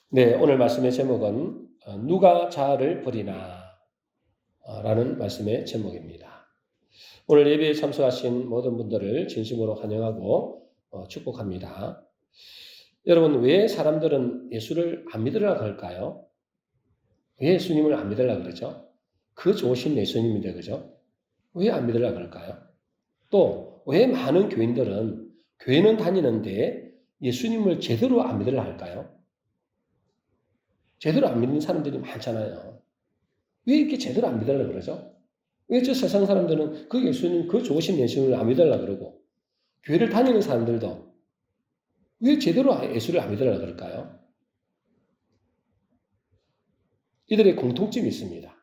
네, 오늘 말씀의 제목은 누가 자아를 버리나 라는 말씀의 제목입니다. 오늘 예배에 참석하신 모든 분들을 진심으로 환영하고 축복합니다. 여러분, 왜 사람들은 예수를 안 믿으려고 할까요? 왜 예수님을 안 믿으려고 그러죠? 그 좋으신 예수님인데, 그죠? 왜 안 믿으려고 할까요? 또 왜 많은 교인들은 교회는 다니는데 예수님을 제대로 안 믿으려고 할까요? 제대로 안 믿는 사람들이 많잖아요. 왜 이렇게 제대로 안 믿으려고 그러죠? 왜 저 세상 사람들은 그 예수님, 그 좋으신 예수님을 안 믿으려고 그러고, 교회를 다니는 사람들도 왜 제대로 예수를 안 믿으려고 그럴까요? 이들의 공통점이 있습니다.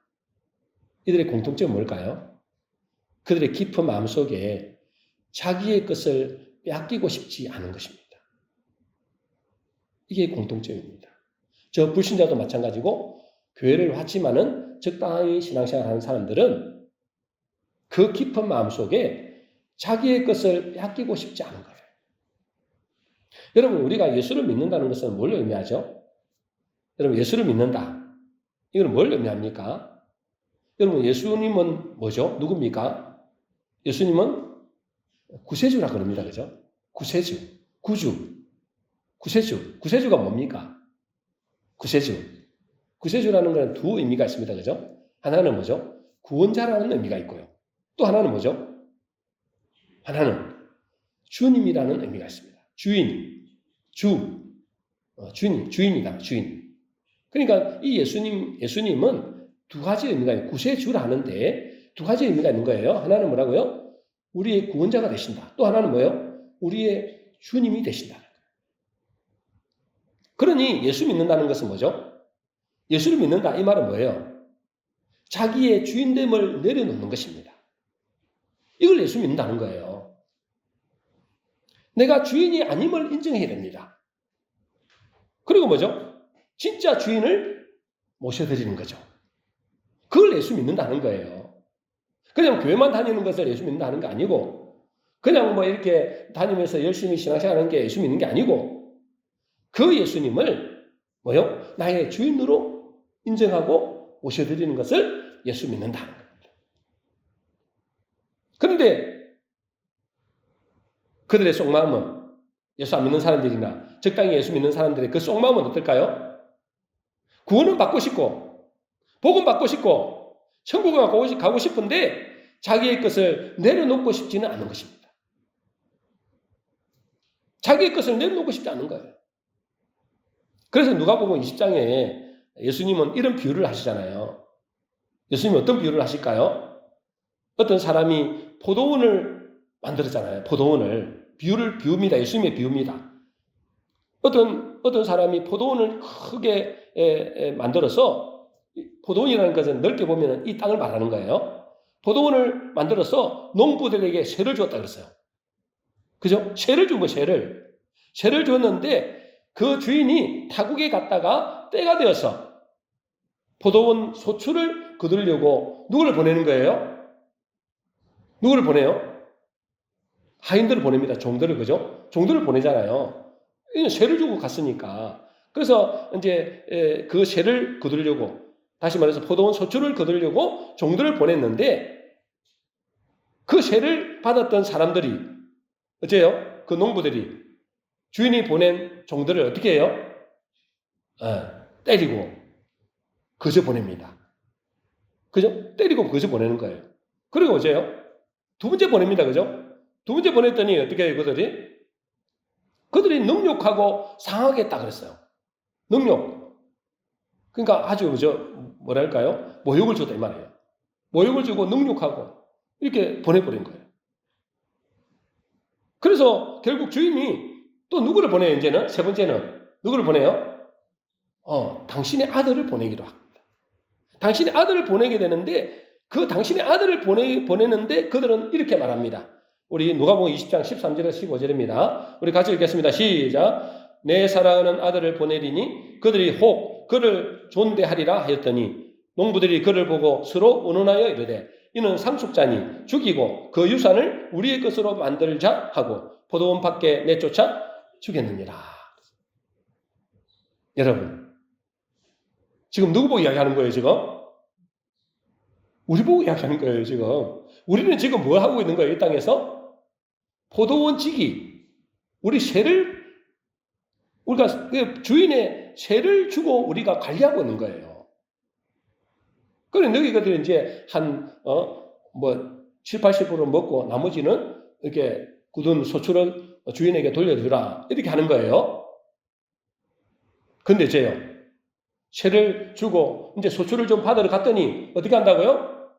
이들의 공통점은 뭘까요? 그들의 깊은 마음속에 자기의 것을 빼앗기고 싶지 않은 것입니다. 이게 공통점입니다. 저 불신자도 마찬가지고, 교회를 왔지만은 적당히 신앙생활 하는 사람들은 그 깊은 마음속에 자기의 것을 빼앗기고 싶지 않은 거예요. 여러분, 우리가 예수를 믿는다는 것은 뭘 의미하죠? 여러분, 예수를 믿는다. 이건 뭘 의미합니까? 여러분, 예수님은 뭐죠? 누굽니까? 예수님은 구세주라 그럽니다. 그죠? 구세주, 구주, 구세주. 구세주가 뭡니까? 구세주. 구세주라는 건 두 의미가 있습니다. 그죠? 하나는 뭐죠? 구원자라는 의미가 있고요. 또 하나는 뭐죠? 하나는 주님이라는 의미가 있습니다. 주인, 주인이다, 주인. 그러니까 이 예수님은 두 가지 의미가 있어요. 구세주라는데 두 가지 의미가 있는 거예요. 하나는 뭐라고요? 우리의 구원자가 되신다. 또 하나는 뭐예요? 우리의 주님이 되신다. 그러니 예수 믿는다는 것은 뭐죠? 예수를 믿는다. 이 말은 뭐예요? 자기의 주인됨을 내려놓는 것입니다. 이걸 예수 믿는다는 거예요. 내가 주인이 아님을 인정해야 됩니다. 그리고 뭐죠? 진짜 주인을 모셔드리는 거죠. 그걸 예수 믿는다는 거예요. 그냥 교회만 다니는 것을 예수 믿는다는 게 아니고, 그냥 뭐 이렇게 다니면서 열심히 신앙생활하는 게 예수 믿는 게 아니고, 그 예수님을 뭐요? 나의 주인으로 인정하고 모셔드리는 것을 예수 믿는다는 겁니다. 그런데 그들의 속마음은, 예수 안 믿는 사람들이나 적당히 예수 믿는 사람들의 그 속마음은 어떨까요? 구원은 받고 싶고, 복음 받고 싶고, 천국을 가고 싶은데 자기의 것을 내려놓고 싶지는 않은 것입니다. 자기의 것을 내려놓고 싶지 않은 거예요. 그래서 누가복음 20장에 예수님은 이런 비유를 하시잖아요. 예수님이 어떤 비유를 하실까요? 어떤 사람이 포도원을 만들었잖아요. 포도원을. 비웁니다. 예수님의 비유입니다. 어떤 사람이 포도원을 크게 만들어서, 포도원이라는 것은 넓게 보면 이 땅을 말하는 거예요. 포도원을 만들어서 농부들에게 세를 주었다 그랬어요. 그죠? 세를 준 거예요, 세를 줬는데 그 주인이 타국에 갔다가 때가 되어서 포도원 소출을 거두려고 누구를 보내는 거예요? 누구를 보내요? 하인들을 보냅니다. 종들을, 그죠? 종들을 보내잖아요. 세를 주고 갔으니까. 그래서 이제 그 세를 거두려고, 다시 말해서 포도원 소출을 거두려고 종들을 보냈는데, 그 세를 받았던 사람들이 어째요? 그 농부들이 주인이 보낸 종들을 어떻게 해요? 때리고 거저 보냅니다. 그죠? 때리고 거저 보내는 거예요. 그리고 어째요? 두 번째 보냅니다. 그죠? 두 번째 보냈더니 어떻게 해요, 그들이 능욕하고 상하겠다 그랬어요. 능욕. 그러니까 아주 뭐랄까요? 모욕을 줬다 이 말이에요. 모욕을 주고 능욕하고 이렇게 보내버린 거예요. 그래서 결국 주인이 또 누구를 보내요, 이제는? 세 번째는 누구를 보내요? 당신의 아들을 보내기로 합니다. 당신의 아들을 보내게 되는데, 그 당신의 아들을 보내는데 그들은 이렇게 말합니다. 우리 누가복음 20장 13절에서 15절입니다. 우리 같이 읽겠습니다. 시작. 내 사랑하는 아들을 보내리니 그들이 혹 그를 존대하리라 하였더니 농부들이 그를 보고 서로 의논하여 이르되 이는 상속자니 죽이고 그 유산을 우리의 것으로 만들자 하고 포도원 밖에 내쫓아 죽였느니라. 여러분, 지금 누구 보고 이야기하는 거예요, 지금? 우리 보고 이야기하는 거예요, 지금. 우리는 지금 뭐 하고 있는 거예요, 이 땅에서? 포도원 지기. 우리 세를, 우리가 주인의 세를 주고 우리가 관리하고 있는 거예요. 그래, 너희들이 이제 7, 80% 먹고 나머지는 이렇게 굳은 소출을 주인에게 돌려주라. 이렇게 하는 거예요. 근데 이제요, 세를 주고 이제 소출을 좀 받으러 갔더니 어떻게 한다고요?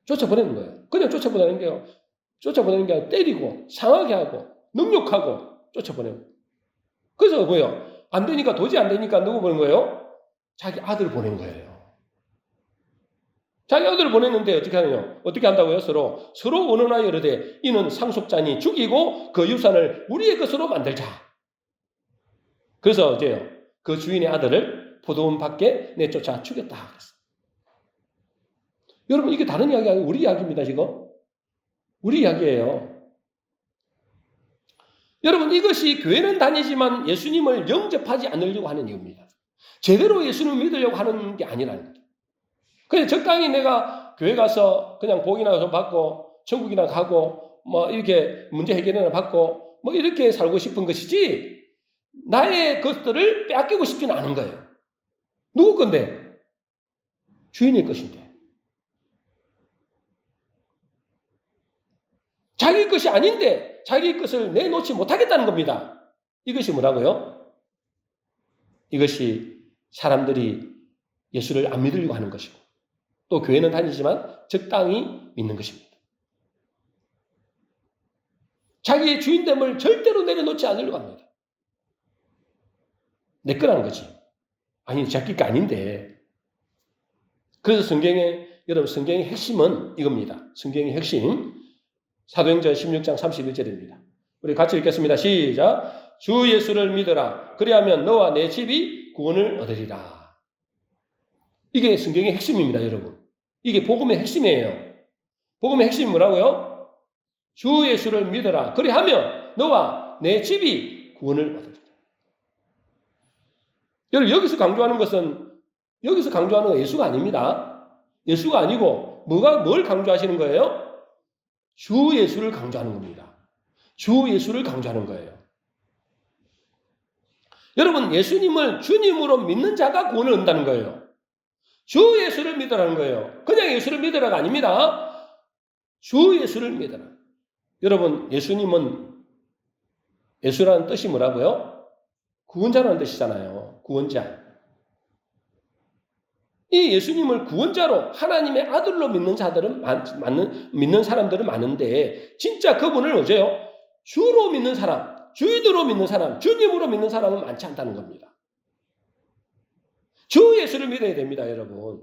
쫓아보내는 거예요. 그냥 쫓아보내는 게요. 쫓아보내는 게 아니라 때리고 상하게 하고 능욕하고 쫓아보내고. 그래서 뭐예요? 안 되니까 도저히 안 되니까 누구 보낸 거예요? 자기 아들 보낸 거예요. 자기 아들을 보냈는데 어떻게 하느냐? 어떻게 한다고요? 서로 원언하여 이르되 이는 상속자니 죽이고 그 유산을 우리의 것으로 만들자. 그래서 이제요, 그 주인의 아들을 포도원 밖에 내쫓아 죽였다. 그랬어요. 여러분, 이게 다른 이야기 아니고 우리 이야기입니다, 지금. 우리 이야기예요. 여러분, 이것이 교회는 다니지만 예수님을 영접하지 않으려고 하는 이유입니다. 제대로 예수님을 믿으려고 하는 게 아니라는 거예요. 그냥 적당히 내가 교회 가서 그냥 복이나 좀 받고 천국이나 가고 뭐 이렇게 문제 해결이나 받고 뭐 이렇게 살고 싶은 것이지 나의 것들을 빼앗기고 싶지는 않은 거예요. 누구 건데? 주인의 것인데. 자기 것이 아닌데 자기 것을 내놓지 못하겠다는 겁니다. 이것이 뭐라고요? 이것이 사람들이 예수를 안 믿으려고 하는 것이고 또 교회는 다니지만 적당히 믿는 것입니다. 자기의 주인됨을 절대로 내려놓지 않으려고 합니다. 내 거라는 거지. 아니, 자기 거 아닌데. 그래서 여러분 성경의 핵심은 이겁니다. 성경의 핵심. 사도행전 16장 31절입니다. 우리 같이 읽겠습니다. 시작. 주 예수를 믿어라. 그리하면 너와 내 집이 구원을 얻으리라. 이게 성경의 핵심입니다, 여러분. 이게 복음의 핵심이에요. 복음의 핵심이 뭐라고요? 주 예수를 믿어라. 그리하면 너와 내 집이 구원을 얻으리라. 여러분, 여기서 강조하는 건 예수가 아닙니다. 예수가 아니고 뭘 강조하시는 거예요? 주 예수를 강조하는 겁니다. 주 예수를 강조하는 거예요. 여러분, 예수님을 주님으로 믿는 자가 구원을 얻는다는 거예요. 주 예수를 믿으라는 거예요. 그냥 예수를 믿으라가 아닙니다. 주 예수를 믿으라. 여러분, 예수라는 뜻이 뭐라고요? 구원자라는 뜻이잖아요. 구원자. 이 예수님을 구원자로 하나님의 아들로 믿는 자들은 믿는 사람들은 많은데 진짜 그분을 어제요? 주로 믿는 사람, 주인으로 믿는 사람, 주님으로 믿는 사람은 많지 않다는 겁니다. 주 예수를 믿어야 됩니다, 여러분.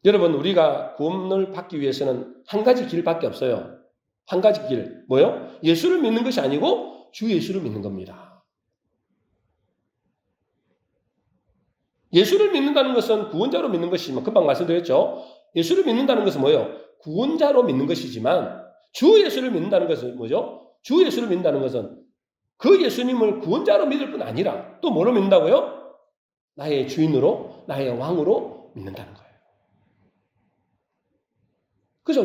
여러분, 우리가 구원을 받기 위해서는 한 가지 길밖에 없어요. 한 가지 길. 뭐요? 예수를 믿는 것이 아니고 주 예수를 믿는 겁니다. 예수를 믿는다는 것은 구원자로 믿는 것이지만 금방 말씀드렸죠. 예수를 믿는다는 것은 뭐예요? 구원자로 믿는 것이지만 주 예수를 믿는다는 것은 뭐죠? 주 예수를 믿는다는 것은 그 예수님을 구원자로 믿을 뿐 아니라 또 뭐로 믿는다고요? 나의 주인으로, 나의 왕으로 믿는다는 거예요. 그래서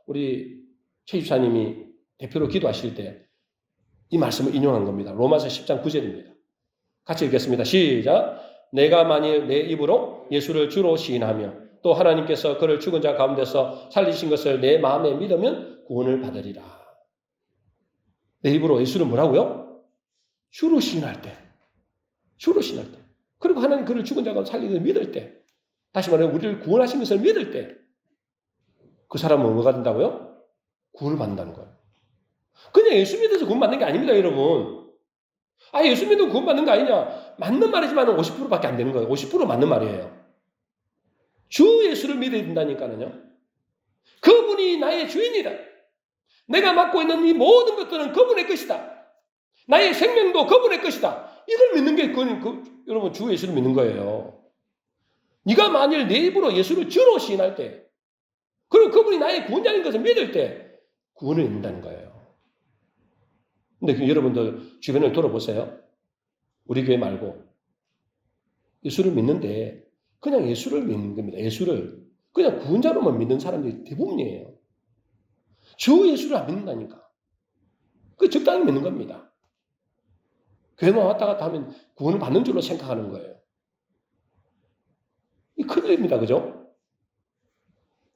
우리 최 집사님이 대표로 기도하실 때 이 말씀을 인용한 겁니다. 로마서 10장 9절입니다. 같이 읽겠습니다. 시작. 내가 만일 내 입으로 예수를 주로 시인하며 또 하나님께서 그를 죽은 자 가운데서 살리신 것을 내 마음에 믿으면 구원을 받으리라. 내 입으로 예수를 뭐라고요? 주로 시인할 때. 주로 시인할 때. 그리고 하나님 그를 죽은 자 가운데 살리는 것을 믿을 때. 다시 말해 우리를 구원하신 것을 믿을 때. 그 사람은 뭐가 된다고요? 구원을 받는다는 거예요. 그냥 예수 믿어서 구원 받는 게 아닙니다, 여러분. 예수 믿으면 구원 받는 거 아니냐? 맞는 말이지만 50%밖에 안 되는 거예요. 50% 맞는 말이에요. 주 예수를 믿어야 된다니까요. 그분이 나의 주인이다. 내가 맡고 있는 이 모든 것들은 그분의 것이다. 나의 생명도 그분의 것이다. 이걸 믿는 게 여러분 주 예수를 믿는 거예요. 네가 만일 내 입으로 예수를 주로 시인할 때 그리고 그분이 나의 구원자인 것을 믿을 때 구원을 얻는다는 거예요. 근데 여러분들 주변을 돌아보세요. 우리 교회 말고 예수를 믿는데 그냥 예수를 믿는 겁니다. 예수를 그냥 구원자로만 믿는 사람들이 대부분이에요. 주 예수를 안 믿는다니까. 그 적당히 믿는 겁니다. 교회만 왔다 갔다 하면 구원을 받는 줄로 생각하는 거예요. 이 큰일입니다. 그죠?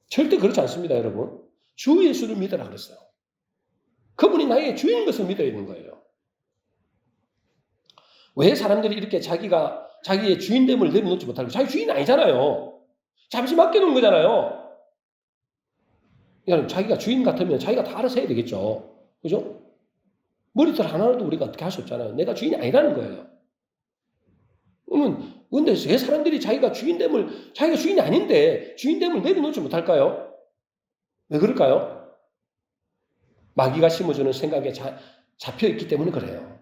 절대 그렇지 않습니다, 여러분. 주 예수를 믿으라 그랬어요. 그분이 나의 주인 것을 믿어야 되는 거예요. 왜 사람들이 이렇게 자기의 주인됨을 내려놓지 못하고, 자기 주인 아니잖아요. 잠시 맡겨놓은 거잖아요. 그러니까 자기가 주인 같으면 자기가 다 알아서 해야 되겠죠. 그죠? 머리털 하나라도 우리가 어떻게 할 수 없잖아요. 내가 주인이 아니라는 거예요. 그러면, 근데 왜 사람들이 자기가 주인이 아닌데 주인됨을 내려놓지 못할까요? 왜 그럴까요? 마귀가 심어주는 생각에 잡혀있기 때문에 그래요.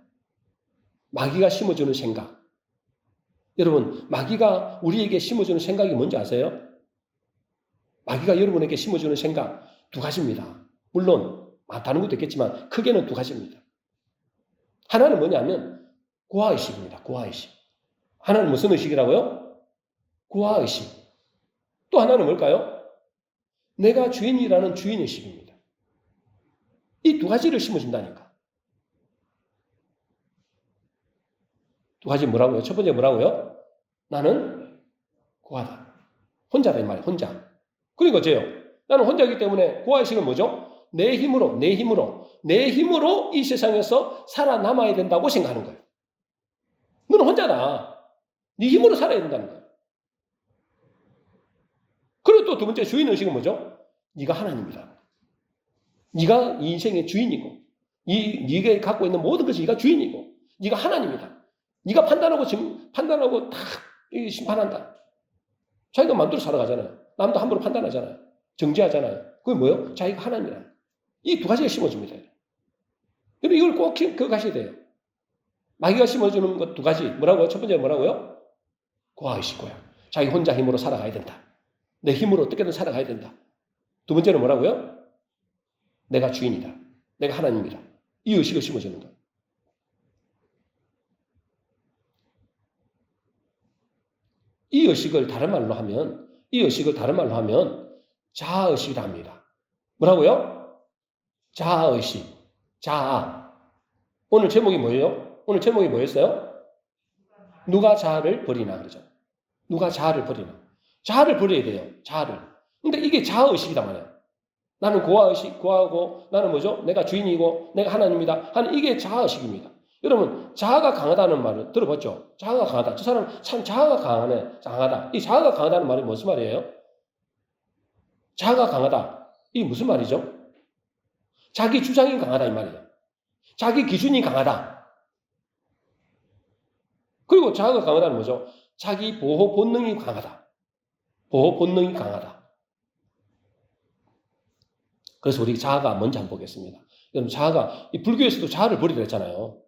마귀가 심어주는 생각. 여러분, 마귀가 우리에게 심어주는 생각이 뭔지 아세요? 마귀가 여러분에게 심어주는 생각 두 가지입니다. 물론 다른 것도 있겠지만 크게는 두 가지입니다. 하나는 뭐냐면 고아의식입니다. 고아의식. 하나는 무슨 의식이라고요? 고아의식. 또 하나는 뭘까요? 내가 주인이라는 주인의식입니다. 이 두 가지를 심어준다니까. 두 가지 뭐라고요? 첫 번째 뭐라고요? 나는 고아다. 혼자다 이 말이에요. 혼자. 그러니까 어째요? 나는 혼자이기 때문에 고아의식은 뭐죠? 내 힘으로 이 세상에서 살아남아야 된다고 생각하는 거예요. 너는 혼자다. 네 힘으로 살아야 된다는 거예요. 그리고 또 두 번째 주인의식은 뭐죠? 네가 하나님이다. 네가 이 인생의 주인이고 네가 갖고 있는 모든 것이 네가 주인이고 네가 하나님이다. 네가 판단하고 다 심판한다. 자기가 마음대로 살아가잖아요. 남도 함부로 판단하잖아요. 정죄하잖아요. 그게 뭐예요? 자기가 하나님이라. 이 두 가지가 심어줍니다. 여러분 이걸 꼭 기억하셔야 돼요. 마귀가 심어주는 것 두 가지. 뭐라고요? 첫 번째 뭐라고요? 고아의식고요. 자기 혼자 힘으로 살아가야 된다. 내 힘으로 어떻게든 살아가야 된다. 두 번째는 뭐라고요? 내가 주인이다. 내가 하나님이다. 이 의식을 심어주는 거예요. 이 의식을 다른 말로 하면 자아의식이라 합니다. 뭐라고요? 자아의식. 자아. 오늘 제목이 뭐예요? 오늘 제목이 뭐였어요? 누가 자아를 버리나 그러죠. 누가 자아를 버리나. 자아를 버려야 돼요. 자아를. 근데 이게 자아의식이다 말이에요. 나는 고아고 나는 뭐죠? 내가 주인이고 내가 하나님이다 하는 이게 자아의식입니다. 여러분 자아가 강하다는 말을 들어봤죠? 자아가 강하다. 저 사람 참 자아가 강하다. 이 자아가 강하다는 말이 무슨 말이에요? 자아가 강하다. 이게 무슨 말이죠? 자기 주장이 강하다 이 말이에요. 자기 기준이 강하다. 그리고 자아가 강하다는 뭐죠? 자기 보호 본능이 강하다. 보호 본능이 강하다. 그래서 우리 자아가 뭔지 한번 보겠습니다. 여러분 자아가 이 불교에서도 자아를 버리라 했잖아요.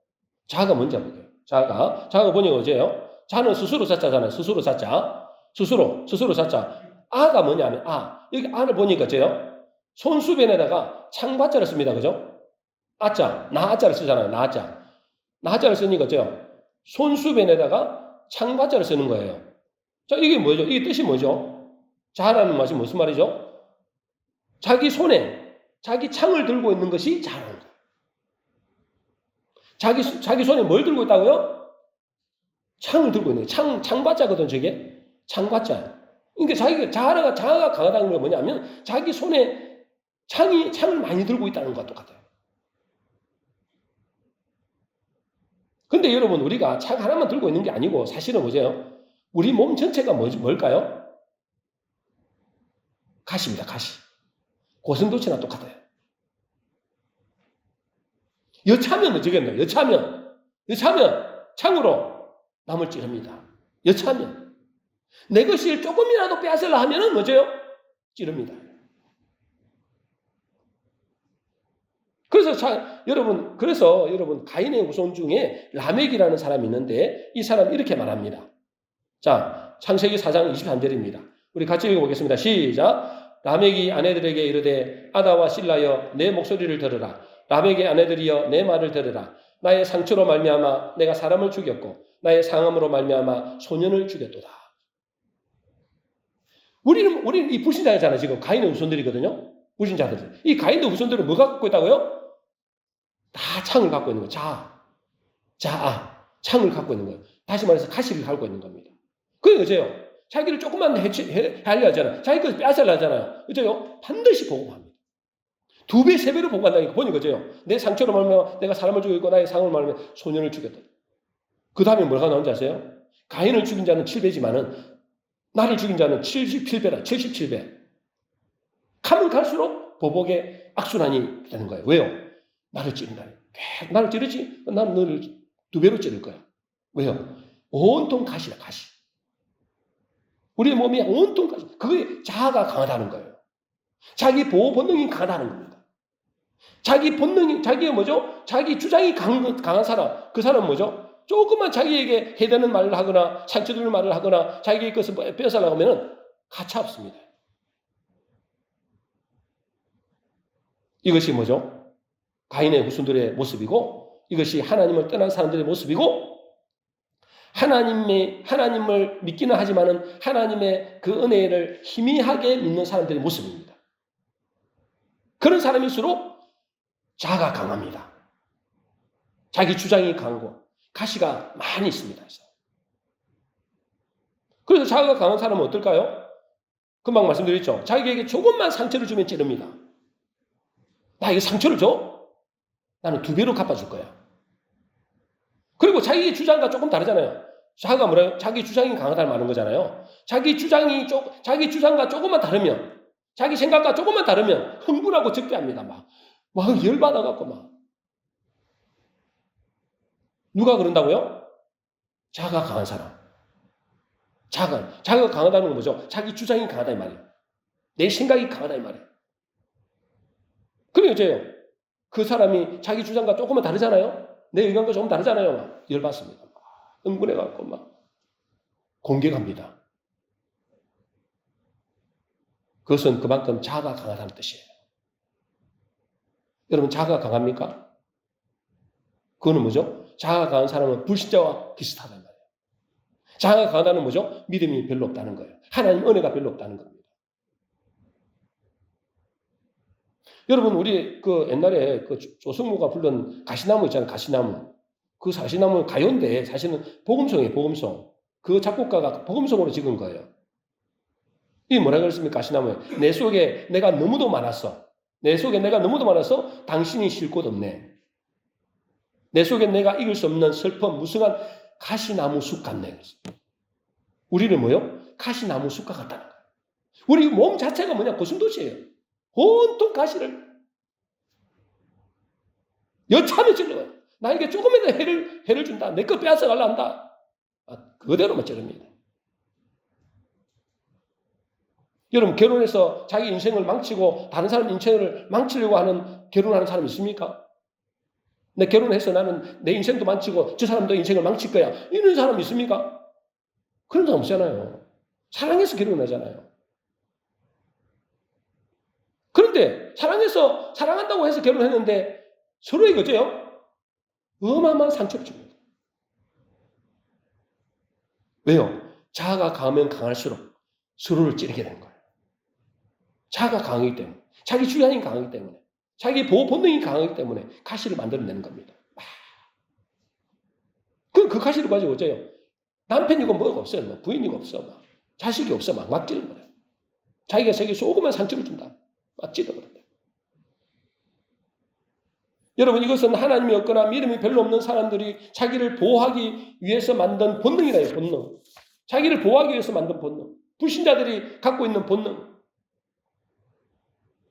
자아가 뭔지 한번 볼게요. 자아가 뭐냐고 어제요? 자는 스스로 사자잖아요. 스스로 사자. 스스로 사자. 아가 뭐냐면 여기 아를 보니까 어째요? 손수변에다가 창바자를 씁니다. 그죠? 아자. 나아자를 쓰잖아요. 나아자. 나아자를 쓰니까 어째요? 손수변에다가 창바자를 쓰는 거예요. 자, 이게 뭐죠? 이게 뜻이 뭐죠? 자라는 맛이 무슨 말이죠? 자기 손에 자기 창을 들고 있는 것이 자라는 거예요. 자기 손에 뭘 들고 있다고요? 창을 들고 있는 거예요. 창바자거든, 저게. 창바자. 그러니까 자아가 강하다는 게 뭐냐면 자기 손에 창을 많이 들고 있다는 것과 똑같아요. 근데 여러분 우리가 창 하나만 들고 있는 게 아니고 사실은 뭐죠? 우리 몸 전체가 뭘까요? 가시입니다. 가시. 고슴도치나 똑같아요. 여차면 어쩌겠나요? 여차면 창으로 남을 찌릅니다. 여차면 내 것을 조금이라도 빼앗으려 하면은 뭐죠? 찌릅니다. 그래서 여러분 가인의 후손 중에 라멕이라는 사람이 있는데 이 사람 이렇게 말합니다. 자, 창세기 4장 23절입니다. 우리 같이 읽어보겠습니다. 시작. 라멕이 아내들에게 이르되 아다와 실라여 내 목소리를 들으라. 라멕의 아내들이여 내 말을 들으라. 나의 상처로 말미암아 내가 사람을 죽였고 나의 상함으로 말미암아 소년을 죽였도다. 우리는 이 불신자잖아요. 지금 가인의 후손들이거든요. 불신자들. 이 가인의 후손들은 뭐 갖고 있다고요? 다 창을 갖고 있는 거예요. 창을 갖고 있는 거예요. 다시 말해서 가시를 갖고 있는 겁니다. 그게 어째요? 자기를 조금만 하려 하잖아요. 자기 것을 빼앗으려 하잖아요. 어째요? 반드시 보고합니다. 2배, 3배로 보고한다니까. 보니 그제요. 내 상처로 말하면 내가 사람을 죽이고 나의 상을 말하면 소년을 죽였다. 그 다음에 뭐가 나온지 아세요? 가인을 죽인 자는 7배지만은 나를 죽인 자는 77배라. 77배. 가면 갈수록 보복의 악순환이 되는 거예요. 왜요? 나를 찌른다니. 나를 찌르지? 나는 너를 2배로 찌를 거야. 왜요? 온통 가시라, 가시. 우리의 몸이 온통 가시. 그게 자아가 강하다는 거예요. 자기 보호 본능이 강하다는 겁니다. 자기 본능이, 자기의 뭐죠? 자기 주장이 강한 사람. 그 사람은 뭐죠? 조금만 자기에게 해대는 말을 하거나 상처주는 말을 하거나 자기의 것을 뺏어가려고 하면 가차 없습니다. 이것이 뭐죠? 가인의 후손들의 모습이고 이것이 하나님을 떠난 사람들의 모습이고 하나님을 믿기는 하지만은 하나님의 그 은혜를 희미하게 믿는 사람들의 모습입니다. 그런 사람일수록 자아가 강합니다. 자기 주장이 강하고 가시가 많이 있습니다. 그래서 자아가 강한 사람은 어떨까요? 금방 말씀드렸죠. 자기에게 조금만 상처를 주면 찌릅니다. 나에게 상처를 줘? 나는 2배로 갚아줄 거야. 그리고 자기 주장과 조금 다르잖아요. 자아가 뭐래요? 자기 주장이 강하다는 말인 거잖아요. 자기 주장과 조금만 다르면, 자기 생각과 조금만 다르면 흥분하고 적대합니다. 막 열받아갖고 막. 누가 그런다고요? 자아가 강한 사람. 자아가 강하다는 건 뭐죠? 자기 주장이 강하다 이 말이에요. 내 생각이 강하다 이 말이에요. 그럼 어째요? 그 사람이 자기 주장과 조금만 다르잖아요. 내 의견과 조금 다르잖아요. 막 열받습니다. 흥분해갖고 막 공격합니다. 그것은 그만큼 자아가 강하다는 뜻이에요. 여러분 자아가 강합니까? 그거는 뭐죠? 자아가 강한 사람은 불신자와 비슷하단 말이에요. 자아가 강하다는 뭐죠? 믿음이 별로 없다는 거예요. 하나님 은혜가 별로 없다는 겁니다. 여러분 우리 그 옛날에 그 조승모가 부른 가시나무 있잖아요. 가시나무. 그 가시나무는 가요인데 사실은 복음송이에요. 복음송. 그 작곡가가 복음송으로 찍은 거예요. 이게 뭐라 그랬습니까? 가시나무에. 내 속에 내가 너무도 많았어. 내 속에 내가 너무도 많아서 당신이 쉴 곳 없네. 내 속에 내가 이길 수 없는 슬픔, 무성한 가시나무 숲 같네. 우리는 뭐요? 가시나무 숲과 같다는 거예요. 우리 몸 자체가 뭐냐? 고슴도치예요. 온통 가시를 여차하면 찔러요. 나에게 조금이라도 해를 준다. 내 거 빼앗아가려 한다. 그대로만 찌릅니다. 여러분 결혼해서 자기 인생을 망치고 다른 사람 인생을 망치려고 하는 결혼하는 사람 있습니까? 내 결혼해서 나는 내 인생도 망치고 저 사람도 인생을 망칠 거야. 이런 사람 있습니까? 그런 사람 없잖아요. 사랑해서 결혼하잖아요. 그런데 사랑한다고 해서 결혼했는데 서로에게 어째요? 어마어마한 상처를 줍니다. 왜요? 자아가 강하면 강할수록 서로를 찌르게 되는 거예요. 자아가 강하기 때문에, 자기 주장이 강하기 때문에, 자기 보호 본능이 강하기 때문에 가시를 만들어내는 겁니다. 그 가시를 가지고 어째요? 남편이고 뭐가 없어요. 뭐 부인이고 없어. 막 자식이 없어. 막 찌르는 거예요. 자기가 자기 조그만 상처를 준다. 막 찌르거든요. 여러분 이것은 하나님이 없거나 믿음이 별로 없는 사람들이 자기를 보호하기 위해서 만든 본능이라요. 본능. 자기를 보호하기 위해서 만든 본능. 불신자들이 갖고 있는 본능.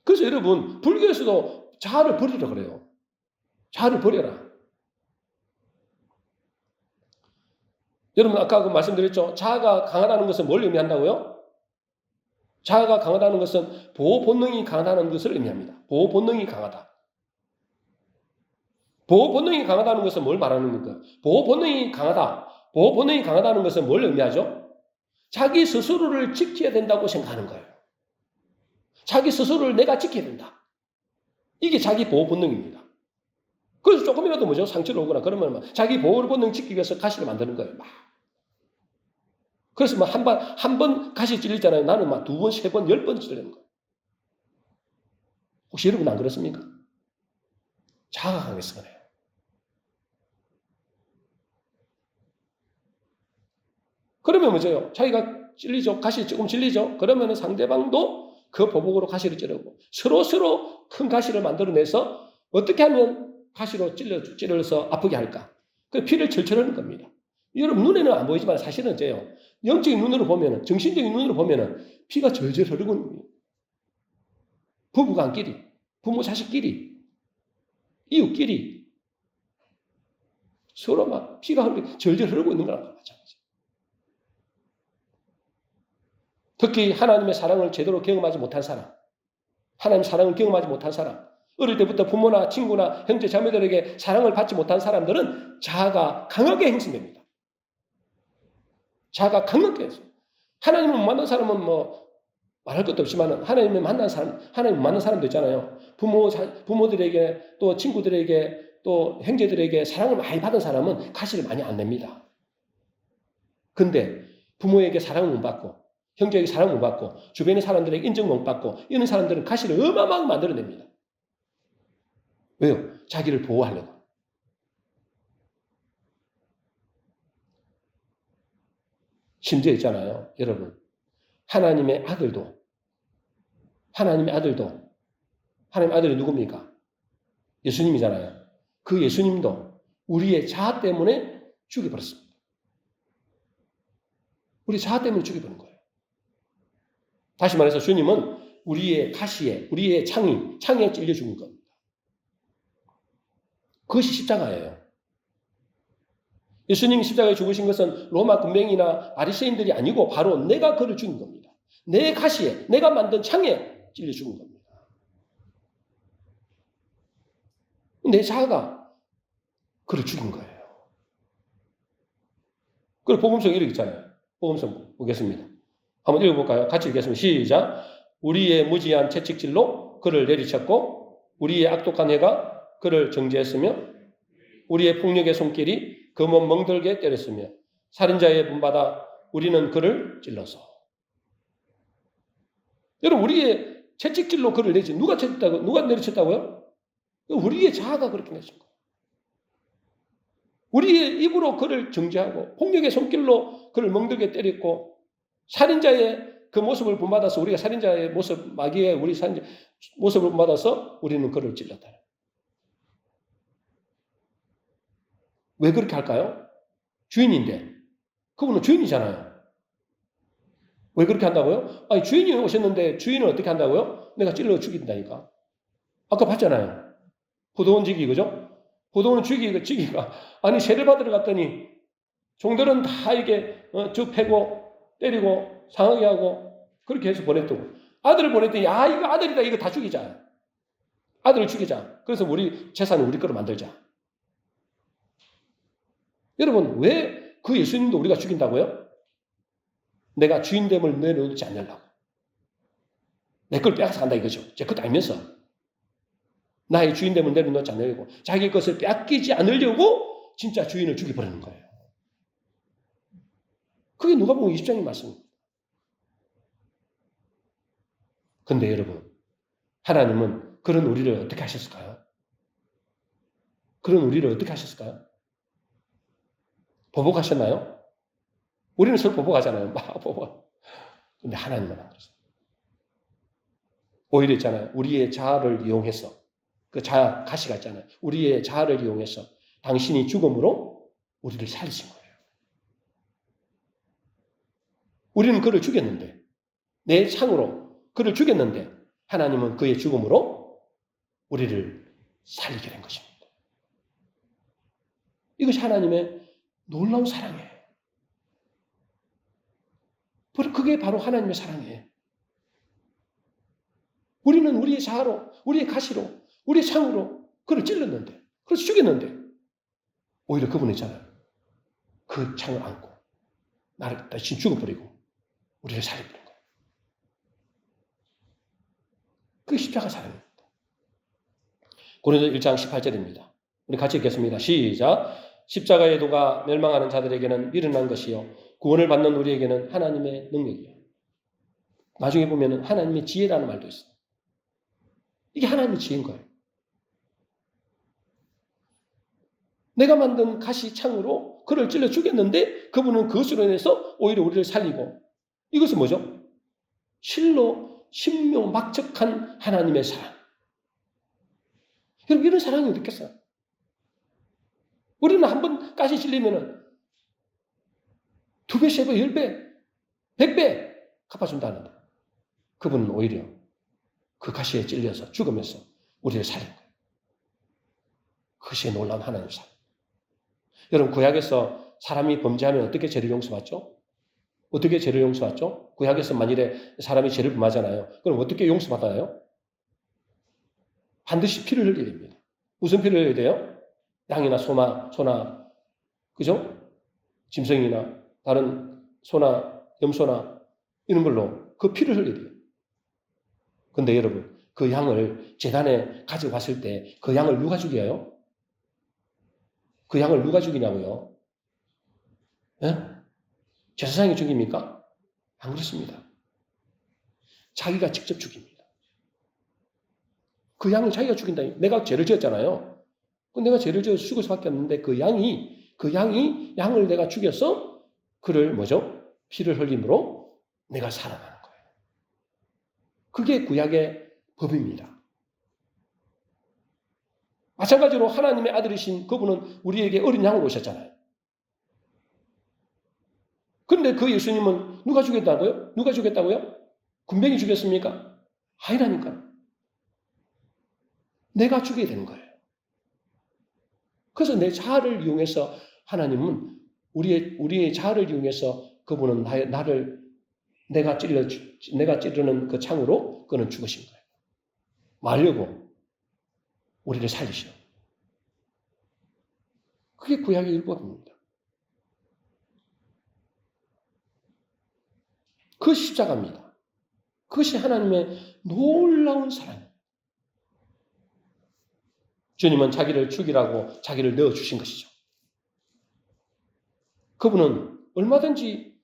그래서 여러분 불교에서도 자아를 버리라 그래요. 자아를 버려라. 여러분 아까 그 말씀드렸죠. 자아가 강하다는 것은 뭘 의미한다고요? 자아가 강하다는 것은 보호 본능이 강하다는 것을 의미합니다. 보호 본능이 강하다. 보호 본능이 강하다는 것은 뭘 말하는 겁니까? 보호 본능이 강하다. 보호 본능이 강하다는 것은 뭘 의미하죠? 자기 스스로를 지켜야 된다고 생각하는 거예요. 자기 스스로를 내가 지켜야 된다. 이게 자기 보호 본능입니다. 그래서 조금이라도 뭐죠? 상처를 오거나 그러면 막 자기 보호를 본능 지키기 위해서 가시를 만드는 거예요. 막. 그래서 막 한 번 가시 찔리잖아요. 나는 막 2번, 3번, 10번 찔리는 거예요. 혹시 여러분 안 그렇습니까? 자아가 강해서 그래요. 그러면 뭐죠? 자기가 찔리죠. 가시 조금 찔리죠. 그러면 상대방도 그 보복으로 가시를 찌르고 서로 큰 가시를 만들어내서 어떻게 하면 가시로 찔러서 아프게 할까? 그 피를 철철 흘리는 겁니다. 여러분 눈에는 안 보이지만 사실은 어째요? 영적인 눈으로 보면은, 정신적인 눈으로 보면은 피가 절절 흐르고 있는 거예요. 부부간끼리, 부모 자식끼리, 이웃끼리 서로 막 피가 절절 흐르고 있는 거랑 마찬가지. 특히 하나님의 사랑을 제대로 경험하지 못한 사람, 하나님의 사랑을 경험하지 못한 사람, 어릴 때부터 부모나 친구나 형제 자매들에게 사랑을 받지 못한 사람들은 자아가 강하게 행성됩니다. 자아가 강하게 해서 하나님을 만난 사람은 뭐 말할 것도 없지만 하나님을 만난 사람도 있잖아요. 부모들에게 또 친구들에게 또 형제들에게 사랑을 많이 받은 사람은 가시를 많이 안 냅니다. 근데 부모에게 사랑을 못 받고 형제에게 사랑을 못 받고 주변의 사람들에게 인정 못 받고 이런 사람들은 가시를 어마어마하게 만들어냅니다. 왜요? 자기를 보호하려고. 심지어 있잖아요. 여러분. 하나님의 아들이 누굽니까? 예수님이잖아요. 그 예수님도 우리의 자아 때문에 죽여버렸습니다. 우리 자아 때문에 죽여버린 거예요. 다시 말해서 주님은 우리의 가시에, 우리의 창에 찔려 죽은 겁니다. 그것이 십자가예요. 예수님이 십자가에 죽으신 것은 로마 군병이나 바리새인들이 아니고 바로 내가 그를 죽인 겁니다. 내 가시에, 내가 만든 창에 찔려 죽은 겁니다. 내 자아가 그를 죽인 거예요. 그리고 복음서에 이렇게 있잖아요. 복음서 보겠습니다. 한번 읽어볼까요? 같이 읽겠습니다. 시작. 우리의 무지한 채찍질로 그를 내리쳤고 우리의 악독한 해가 그를 정죄했으며 우리의 폭력의 손길이 그 몸 멍들게 때렸으며 살인자의 분받아 우리는 그를 찔러서. 여러분 우리의 채찍질로 그를 내리쳤. 누가 내리쳤다고요? 우리의 자아가 그렇게 내린 거예요. 우리의 입으로 그를 정죄하고 폭력의 손길로 그를 멍들게 때렸고 살인자의 그 모습을 본받아서 우리가 살인자의 모습, 마귀의 우리 살인자 모습을 본받아서 우리는 그를 찔렀다. 왜 그렇게 할까요? 주인인데. 그분은 주인이잖아요. 왜 그렇게 한다고요? 아니, 주인이 오셨는데 주인은 어떻게 한다고요? 내가 찔러 죽인다니까. 아까 봤잖아요. 포도원 지기, 그죠? 포도원 지기가. 아니, 세를 받으러 갔더니 종들은 다 이렇게 쭉 패고 때리고 상하게 하고 그렇게 해서 보냈다고. 아들을 보냈더니 이거 아들이다. 이거 다 죽이자. 아들을 죽이자. 그래서 우리 재산을 우리 거로 만들자. 여러분 왜 그 예수님도 우리가 죽인다고요? 내가 주인됨을 내놓지 않으려고. 내 걸 빼앗아 간다 이거죠. 제 것도 알면서. 나의 주인됨을 내려놓지 않으려고. 자기 것을 빼앗기지 않으려고 진짜 주인을 죽여버리는 거예요. 그게 누가복음 20장의 말씀입니다. 근데 여러분, 하나님은 그런 우리를 어떻게 하셨을까요? 그런 우리를 어떻게 하셨을까요? 보복하셨나요? 우리는 서로 보복하잖아요. 막 보복. 근데 하나님은 안 그렇습니다. 오히려 있잖아요. 우리의 자아를 이용해서 그 자아 가시가 있잖아요. 우리의 자아를 이용해서 당신이 죽음으로 우리를 살리신 거예요. 우리는 그를 죽였는데 내 창으로 그를 죽였는데 하나님은 그의 죽음으로 우리를 살리게 된 것입니다. 이것이 하나님의 놀라운 사랑이에요. 그게 바로 하나님의 사랑이에요. 우리는 우리의 자아로, 우리의 가시로, 우리의 창으로 그를 찔렀는데, 그래서 죽였는데, 오히려 그분은 있잖아요. 그 창을 안고, 나를 대신 죽어버리고, 우리를 살려버린 거예요. 그게 십자가 사랑입니다. 고린도 1장 18절입니다. 우리 같이 읽겠습니다. 시작. 십자가의 도가 멸망하는 자들에게는 미련한 것이요 구원을 받는 우리에게는 하나님의 능력이요. 나중에 보면 하나님의 지혜라는 말도 있어요. 이게 하나님의 지혜인 거예요. 내가 만든 가시창으로 그를 찔러 죽였는데 그분은 그것으로 인해서 오히려 우리를 살리고, 이것은 뭐죠? 실로 신묘막측한 하나님의 사랑. 여러분, 이런 사랑이 어디 있겠어요? 우리는 한 번 가시 찔리면은 2배, 3배, 10배, 100배 갚아준다는데 그분은 오히려 그 가시에 찔려서 죽으면서 우리를 살린 거예요. 그것이 놀라운 하나님의 사랑. 여러분, 구약에서 사람이 범죄하면 어떻게 죄를 용서받죠? 어떻게 죄를 용서받죠? 구약에서 만일에 사람이 죄를 범하잖아요. 그럼 어떻게 용서받아요? 반드시 피를 흘려야 됩니다. 무슨 피를 흘려야 돼요? 양이나 소나, 그죠? 짐승이나 다른 소나 염소나 이런 걸로 그 피를 흘려야 돼요. 근데 여러분, 그 양을 제단에 가져왔을 때 그 양을 누가 죽여요? 그 양을 누가 죽이냐고요? 예? 제사장이 죽입니까? 안 그렇습니다. 자기가 직접 죽입니다. 그 양을 자기가 죽인다. 내가 죄를 지었잖아요. 내가 죄를 지어서 죽을 수밖에 없는데 그 양이 양을 내가 죽여서 그를 뭐죠? 피를 흘림으로 내가 살아나는 거예요. 그게 구약의 법입니다. 마찬가지로 하나님의 아들이신 그분은 우리에게 어린 양으로 오셨잖아요. 그런데 그 예수님은 누가 죽였다고요? 누가 죽였다고요? 군병이 죽였습니까? 아니라니까. 내가 죽여야 되는 거예요. 그래서 내 자아를 이용해서 하나님은 우리의 자아를 이용해서 그분은 내가 찌르는 그 창으로 그는 죽으신 거예요. 말려고 우리를 살리시오. 그게 구약의 율법입니다. 그 십자가입니다. 그것이 하나님의 놀라운 사랑입니다. 주님은 자기를 죽이라고 자기를 넣어주신 것이죠. 그분은 얼마든지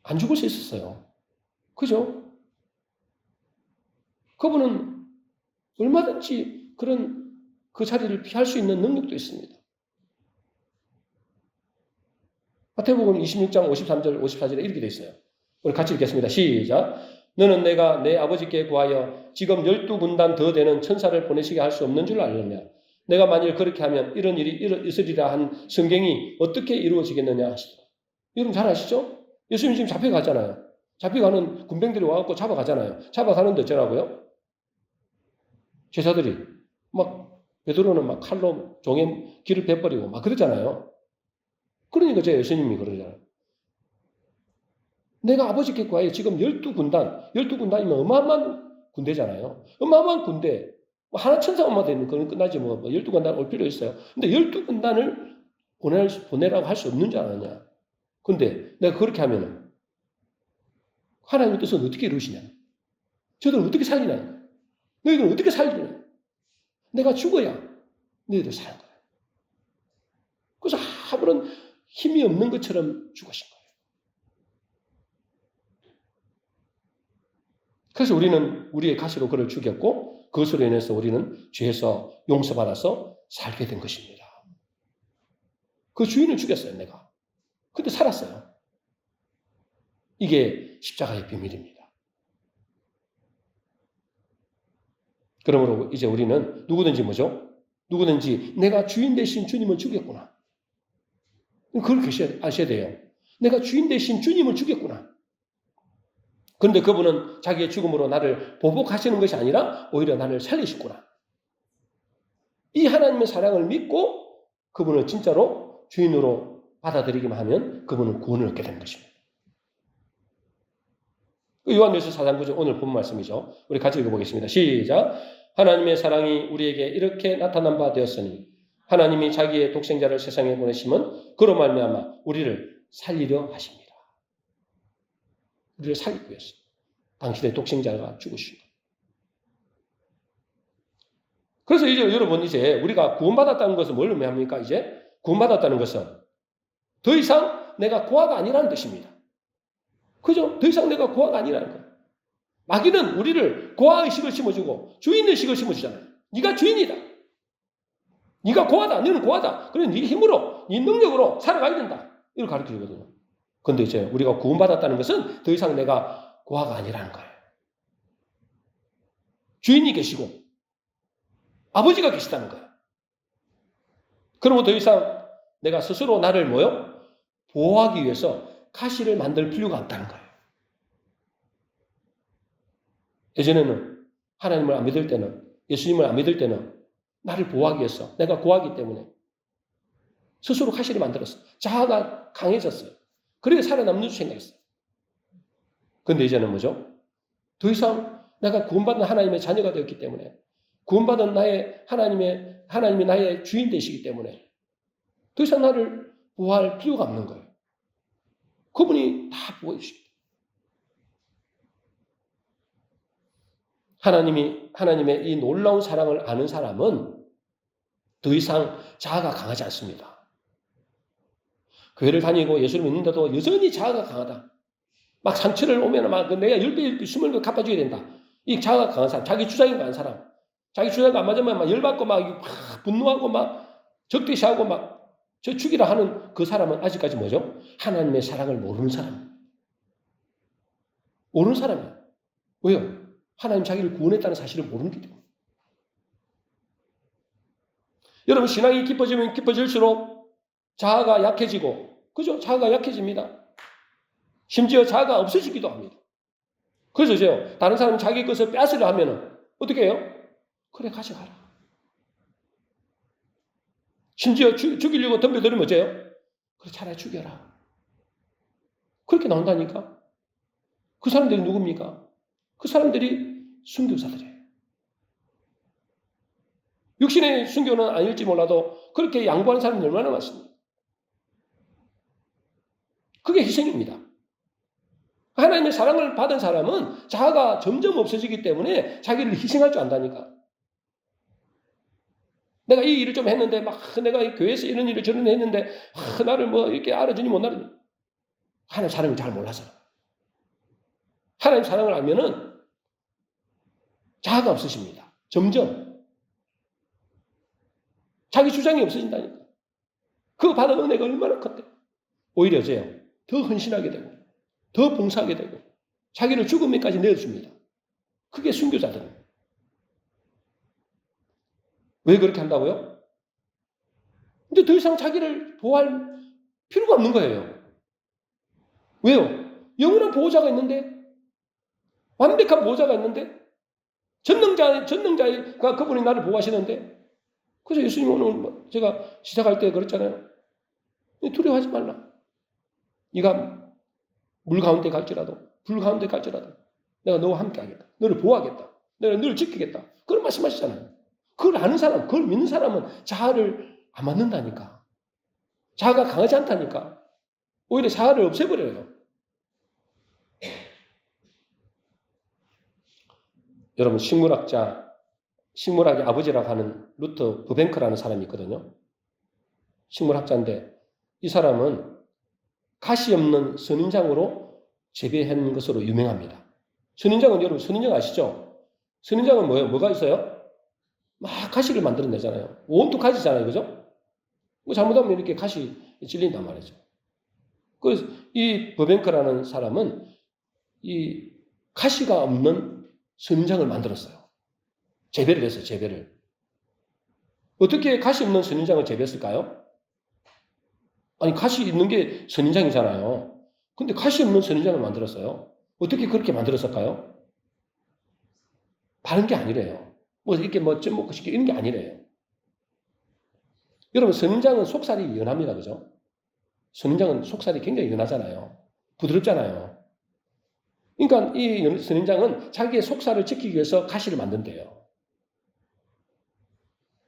안 죽을 수 있었어요. 그죠? 그분은 얼마든지 그 자리를 피할 수 있는 능력도 있습니다. 마태복음 26장 53절, 54절에 이렇게 되어 있어요. 우리 같이 읽겠습니다. 시작. 너는 내가 내 아버지께 구하여 지금 12군단 더 되는 천사를 보내시게 할 수 없는 줄 알느냐? 내가 만일 그렇게 하면 이런 일이 있으리라 한 성경이 어떻게 이루어지겠느냐 하시죠. 여러분 잘 아시죠? 예수님 지금 잡혀가잖아요. 잡혀가는 군병들이 와갖고 잡아가잖아요. 잡아가는데 어쩌라고요? 제사들이 베드로는 칼로 종에 길을 베버리고 그러잖아요. 그러니까 제 예수님이 그러잖아요. 내가 아버지께 구하여 지금 12군단이면 어마어마한 군대잖아요. 어마어마한 군대. 하나 천사만 되면 그건 끝나지 12군단 올 필요 있어요. 근데 12군단을 보내라고 할 수 없는 줄 아느냐. 근데 내가 그렇게 하면은 하나님의 뜻은 어떻게 이루시냐. 저들은 어떻게 살리냐. 너희들은 어떻게 살리냐. 내가 죽어야 너희들 사는 거야. 그래서 아무런 힘이 없는 것처럼 죽으신 거예요. 그래서 우리는 우리의 가시로 그를 죽였고 그것으로 인해서 우리는 죄에서 용서받아서 살게 된 것입니다. 그 주인을 죽였어요, 내가. 근데 살았어요. 이게 십자가의 비밀입니다. 그러므로 이제 우리는 누구든지 뭐죠? 누구든지 내가 주인 대신 주님을 죽였구나. 그걸 아셔야 돼요. 내가 주인 대신 주님을 죽였구나. 그런데 그분은 자기의 죽음으로 나를 보복하시는 것이 아니라 오히려 나를 살리셨구나. 이 하나님의 사랑을 믿고 그분을 진짜로 주인으로 받아들이기만 하면 그분은 구원을 얻게 되는 것입니다. 요한일서 4장 9절 오늘 본 말씀이죠. 우리 같이 읽어보겠습니다. 시작. 하나님의 사랑이 우리에게 이렇게 나타난 바 되었으니 하나님이 자기의 독생자를 세상에 보내심은 그로 말미암아 우리를 살리려 하십니다. 우리를 살리기 위해서 당신의 독생자가 죽으신 것. 그래서 이제 여러분 이제 우리가 구원받았다는 것은 뭘 의미합니까? 이제 구원받았다는 것은 더 이상 내가 고아가 아니라는 뜻입니다. 그죠? 더 이상 내가 고아가 아니라는 거예요. 마귀는 우리를 고아의식을 심어주고 주인의식을 심어주잖아요. 네가 주인이다. 네가 고아다. 너는 고아다. 그래 네 힘으로, 네 능력으로 살아가야 된다. 이걸 가르쳐주거든요. 그런데 이제 우리가 구원받았다는 것은 더 이상 내가 고아가 아니라는 거예요. 주인이 계시고 아버지가 계시다는 거예요. 그러면 더 이상 내가 스스로 나를 보호하기 위해서 가시를 만들 필요가 없다는 거예요. 예전에는 하나님을 안 믿을 때는, 예수님을 안 믿을 때는 나를 보호하기 위해서 내가 고아기 때문에 스스로 가시를 만들었어. 자아가 강해졌어요. 그래서 살아남는 줄 생각했어요. 그런데 이제는 뭐죠? 더 이상 내가 구원받은 하나님의 자녀가 되었기 때문에, 구원받은 하나님이 나의 주인 되시기 때문에 더 이상 나를 보호할 필요가 없는 거예요. 그분이 다 보호해 주십니다. 하나님의 이 놀라운 사랑을 아는 사람은 더 이상 자아가 강하지 않습니다. 교회를 다니고 예수를 믿는데도 여전히 자아가 강하다. 막 상처를 오면 막 내가 10배, 20배 갚아줘야 된다. 이 자아가 강한 사람, 자기 주장이 강한 사람, 자기 주장이 안 맞으면 막 열받고 막 분노하고 막 적대시하고 막 저 죽이라 하는 그 사람은 아직까지 뭐죠? 하나님의 사랑을 모르는 사람. 모르는 사람이에요. 왜요? 하나님 자기를 구원했다는 사실을 모르기 때문에. 여러분 신앙이 깊어지면 깊어질수록 자아가 약해지고, 그죠? 자아가 약해집니다. 심지어 자아가 없어지기도 합니다. 그래서 이제 다른 사람이 자기 것을 빼앗으려 하면은 어떻게 해요? 그래 가져가라. 심지어 죽이려고 덤벼들면 어째요? 그래 차라리 죽여라. 그렇게 나온다니까. 그 사람들이 누굽니까? 그 사람들이 순교사들이에요. 육신의 순교는 아닐지 몰라도 그렇게 양보하는 사람이 얼마나 많습니까? 그게 희생입니다. 하나님의 사랑을 받은 사람은 자아가 점점 없어지기 때문에 자기를 희생할 줄 안다니까. 내가 이 일을 좀 했는데 막 내가 교회에서 이런 일을 저런 했는데 나를 이렇게 알아주니 못 알아주니. 하나님 사랑을 잘 몰라서. 하나님 사랑을 알면은 자아가 없으십니다. 점점. 자기 주장이 없어진다니까. 그 받은 은혜가 얼마나 큰데. 오히려 더 헌신하게 되고 더 봉사하게 되고 자기를 죽음에까지 내어줍니다. 그게 순교자들은. 왜 그렇게 한다고요? 근데 더 이상 자기를 보호할 필요가 없는 거예요. 왜요? 영원한 보호자가 있는데, 완벽한 보호자가 있는데, 전능자가 그분이 나를 보호하시는데, 그래서 예수님 오늘 제가 시작할 때 그랬잖아요. 두려워하지 말라. 네가 물 가운데 갈지라도, 불 가운데 갈지라도 내가 너와 함께 하겠다. 너를 보호하겠다. 내가 너를 지키겠다. 그런 말씀하시잖아요. 그걸 아는 사람, 그걸 믿는 사람은 자아를 안 맞는다니까. 자아가 강하지 않다니까. 오히려 자아를 없애버려요. 여러분 식물학의 아버지라고 하는 루터 버뱅크라는 사람이 있거든요. 식물학자인데 이 사람은 가시 없는 선인장으로 재배한 것으로 유명합니다. 선인장은 여러분 선인장 아시죠? 선인장은 뭐예요? 뭐가 있어요? 막 가시를 만들어내잖아요. 온통 가시잖아요. 그죠? 잘못하면 이렇게 가시 찔린단 말이죠. 그래서 이 버뱅크라는 사람은 이 가시가 없는 선인장을 만들었어요. 재배를 했어요. 재배를. 어떻게 가시 없는 선인장을 재배했을까요? 아니 가시 있는 게 선인장이잖아요. 근데 가시 없는 선인장을 만들었어요. 어떻게 그렇게 만들었을까요? 바른 게 아니래요. 이렇게 좀 먹고 싶게 이런 게 아니래요. 여러분 선인장은 속살이 연합니다. 그죠? 선인장은 속살이 굉장히 연하잖아요. 부드럽잖아요. 그러니까 이 선인장은 자기의 속살을 지키기 위해서 가시를 만든대요.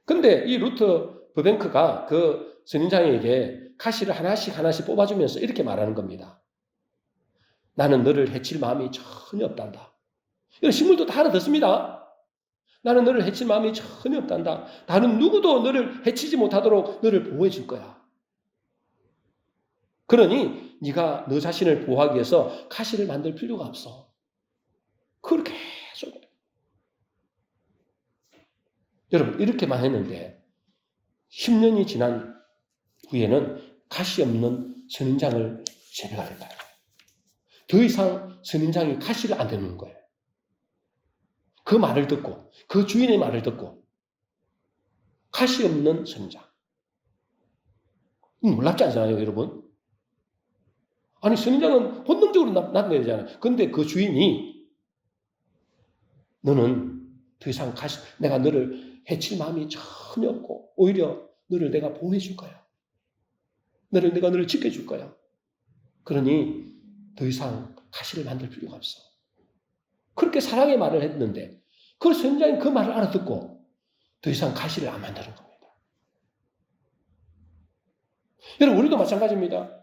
근데 이 루터 버뱅크가 그 선인장에게 가시를 하나씩 뽑아주면서 이렇게 말하는 겁니다. 나는 너를 해칠 마음이 전혀 없단다. 이런 식물도 다 알아듣습니다. 나는 너를 해칠 마음이 전혀 없단다. 다른 누구도 너를 해치지 못하도록 너를 보호해 줄 거야. 그러니 네가 너 자신을 보호하기 위해서 가시를 만들 필요가 없어. 그걸 계속. 여러분 이렇게만 했는데 10년이 지난 후에는 가시 없는 선인장을 재배가 된다. 더 이상 선인장이 가시를 안 되는 거예요. 그 말을 듣고 그 주인의 말을 듣고 가시 없는 선인장. 놀랍지 않잖아요, 여러분? 아니 선인장은 본능적으로 나타내야 되잖아요. 그런데 그 주인이 너는 더 이상 내가 너를 해칠 마음이 전혀 없고 오히려 너를 내가 보호해 줄 거야. 내가 너를 지켜줄 거야. 그러니 더 이상 가시를 만들 필요가 없어. 그렇게 사랑의 말을 했는데 그 선인장이 그 말을 알아듣고 더 이상 가시를 안 만드는 겁니다. 여러분 우리도 마찬가지입니다.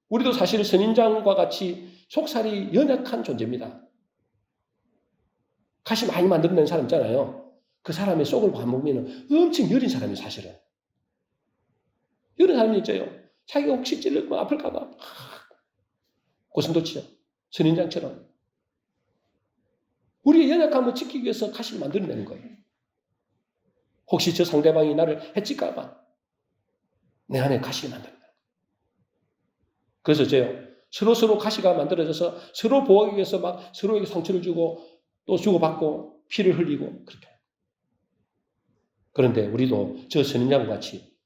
우리도 사실 선인장과 같이 속살이 연약한 존재입니다. 가시 많이 만들어낸 사람 있잖아요. 그 사람의 속을 보면 엄청 여린 사람이 사실은. 여린 사람이 있죠. 자기가 혹시 찔리면 아플까봐 고슴도치죠. 선인장처럼. 우리의 연약함을 지키기 위해서 가시를 만들어내는 거예요. 혹시 저 상대방이 나를 해칠까봐 내 안에 가시를 만든다. 그래서 서로 가시가 만들어져서 서로 보호하기 위해서 막 서로에게 상처를 주고 또 주고받고 피를 흘리고 그렇게. 그런데 우리도 저 선인장과 같이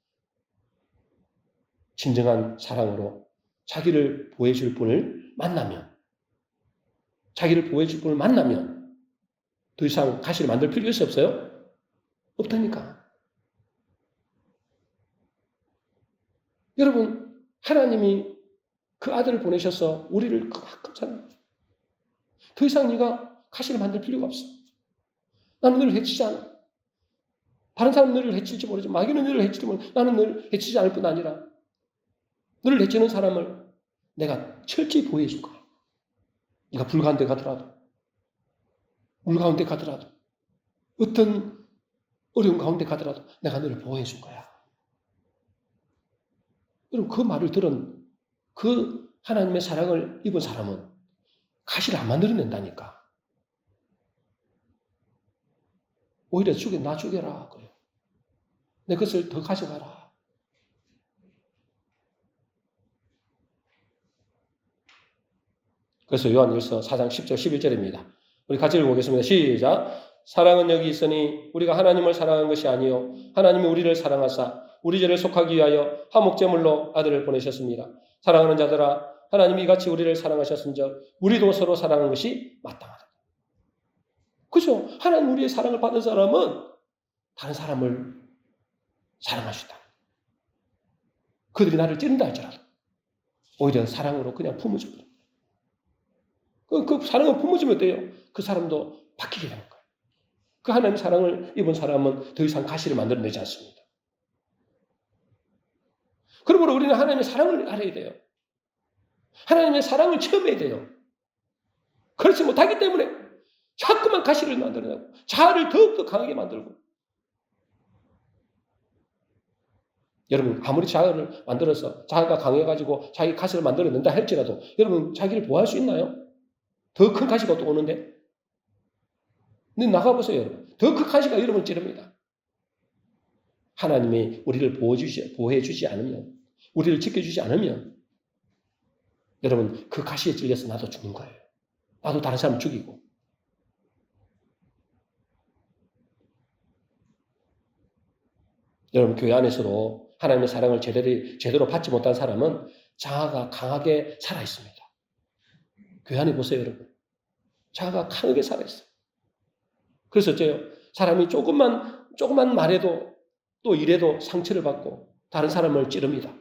진정한 사랑으로 자기를 보호해줄 분을 만나면 더 이상 가시를 만들 필요 없어요? 없다니까. 여러분 하나님이 그 아들을 보내셔서 우리를 그만큼잖아요. 더 이상 네가 가시를 만들 필요가 없어. 나는 너를 해치지 않아. 다른 사람은 너를 해칠지 모르지만 마귀는 너를 해칠지 모르지만 나는 너를 해치지 않을 뿐 아니라 너를 해치는 사람을 내가 철저히 보호해 줄 거야. 네가 불 가운데 가더라도 물 가운데 가더라도 어떤 어려운 가운데 가더라도 내가 너를 보호해 줄 거야. 여러분 그 말을 들은 그 하나님의 사랑을 입은 사람은 가시를 안 만들어낸다니까. 오히려 나 죽여라. 그래요. 내 것을 더 가져가라. 그래서 요한일서 4장 10절 11절입니다. 우리 같이 읽어보겠습니다. 시작. 사랑은 여기 있으니 우리가 하나님을 사랑한 것이 아니요 하나님이 우리를 사랑하사 우리 죄를 속하기 위하여 화목제물로 아들을 보내셨습니다. 사랑하는 자들아 하나님이 이같이 우리를 사랑하셨은즉 우리도 서로 사랑하는 것이 마땅하다. 그죠? 하나님 우리의 사랑을 받은 사람은 다른 사람을 사랑할 수 있다. 그들이 나를 찌른다 할지라도 오히려 사랑으로 그냥 품어줍니다. 그 사랑을 품어주면 어때요? 그 사람도 바뀌게 되는 거예요. 그 하나님의 사랑을 입은 사람은 더 이상 가시를 만들어내지 않습니다. 그러므로 우리는 하나님의 사랑을 알아야 돼요. 하나님의 사랑을 체험해야 돼요. 그렇지 못하기 때문에 자꾸만 가시를 만들어내고 자아를 더욱더 강하게 만들고 여러분 아무리 자아를 만들어서 자아가 강해가지고 자기 가시를 만들어낸다 할지라도 여러분 자기를 보호할 수 있나요? 더 큰 가시가 또 오는데 근데 나가보세요 여러분. 더 큰 가시가 여러분을 찌릅니다. 하나님이 우리를 보호해주지 않으면 우리를 지켜주지 않으면 여러분 그 가시에 찔려서 나도 죽는 거예요. 나도 다른 사람 죽이고 여러분 교회 안에서도 하나님의 사랑을 제대로 받지 못한 사람은 자아가 강하게 살아있습니다. 교회 안에 보세요 여러분. 자아가 강하게 살아있어요. 그래서 사람이 조금만 말해도 또 이래도 상처를 받고 다른 사람을 찌릅니다.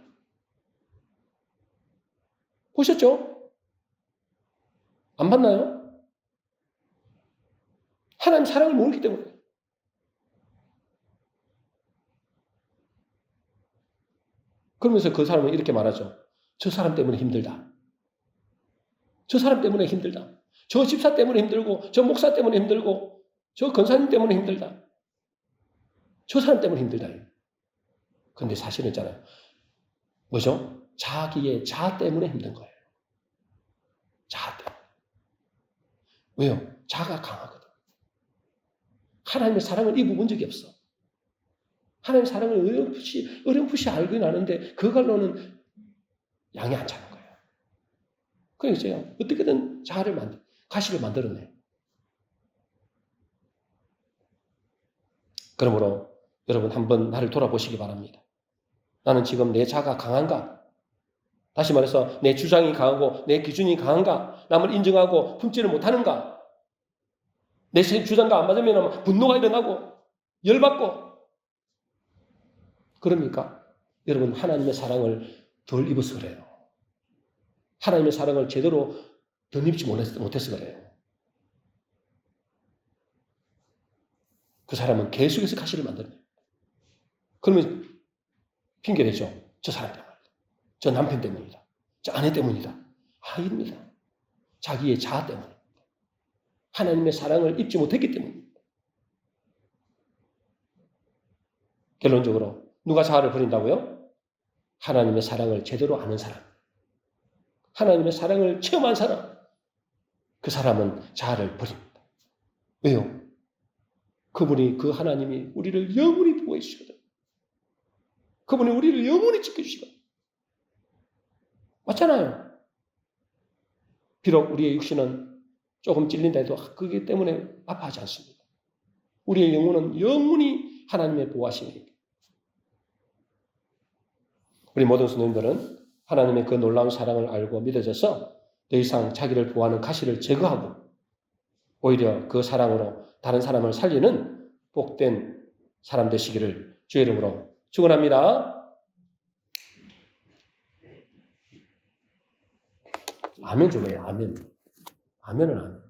보셨죠? 안 봤나요? 하나님 사랑을 모르기 때문에. 그러면서 그 사람은 이렇게 말하죠. 저 사람 때문에 힘들다. 저 사람 때문에 힘들다. 저 집사 때문에 힘들고 저 목사 때문에 힘들고 저 권사님 때문에 힘들다. 저 사람 때문에 힘들다. 근데 사실은 있잖아요. 뭐죠? 자기의 자아 때문에 힘든 거예요. 자아 때문에. 왜요? 자아가 강하거든. 하나님의 사랑을 입어본 적이 없어. 하나님의 사랑을 어렴풋이 알긴 아는데 그걸로는 양이 안 차는 거예요. 그래서 이제 어떻게든 자아를 가시를 만들어내요. 그러므로 여러분 한번 나를 돌아보시기 바랍니다. 나는 지금 내 자아가 강한가? 다시 말해서 내 주장이 강하고 내 기준이 강한가? 남을 인정하고 품지를 못하는가? 내 주장과 안 맞으면 분노가 일어나고 열받고 그럽니까? 여러분 하나님의 사랑을 덜 입어서 그래요. 하나님의 사랑을 제대로 덧입지 못해서 그래요. 그 사람은 계속해서 가시를 만들어요. 그러면 핑계대죠. 저 사람 때문이다. 저 남편 때문이다. 저 아내 때문이다. 아닙니다. 자기의 자아 때문입니다. 하나님의 사랑을 입지 못했기 때문입니다. 결론적으로 누가 자아를 버린다고요? 하나님의 사랑을 제대로 아는 사람. 하나님의 사랑을 체험한 사람. 그 사람은 자아를 버립니다. 왜요? 그 하나님이 우리를 영원히 보호해 주시거든. 그분이 우리를 영원히 지켜주시거든. 맞잖아요. 비록 우리의 육신은 조금 찔린다 해도 그게 때문에 아파하지 않습니다. 우리의 영혼은 영원히 하나님의 보호하심입니다. 우리 모든 성도님들은 하나님의 그 놀라운 사랑을 알고 믿어져서 더 이상 자기를 보호하는 가시를 제거하고 오히려 그 사랑으로 다른 사람을 살리는 복된 사람 되시기를 주의 이름으로 축원합니다. 아멘 좀 해요. 아멘. 아멘은 아멘.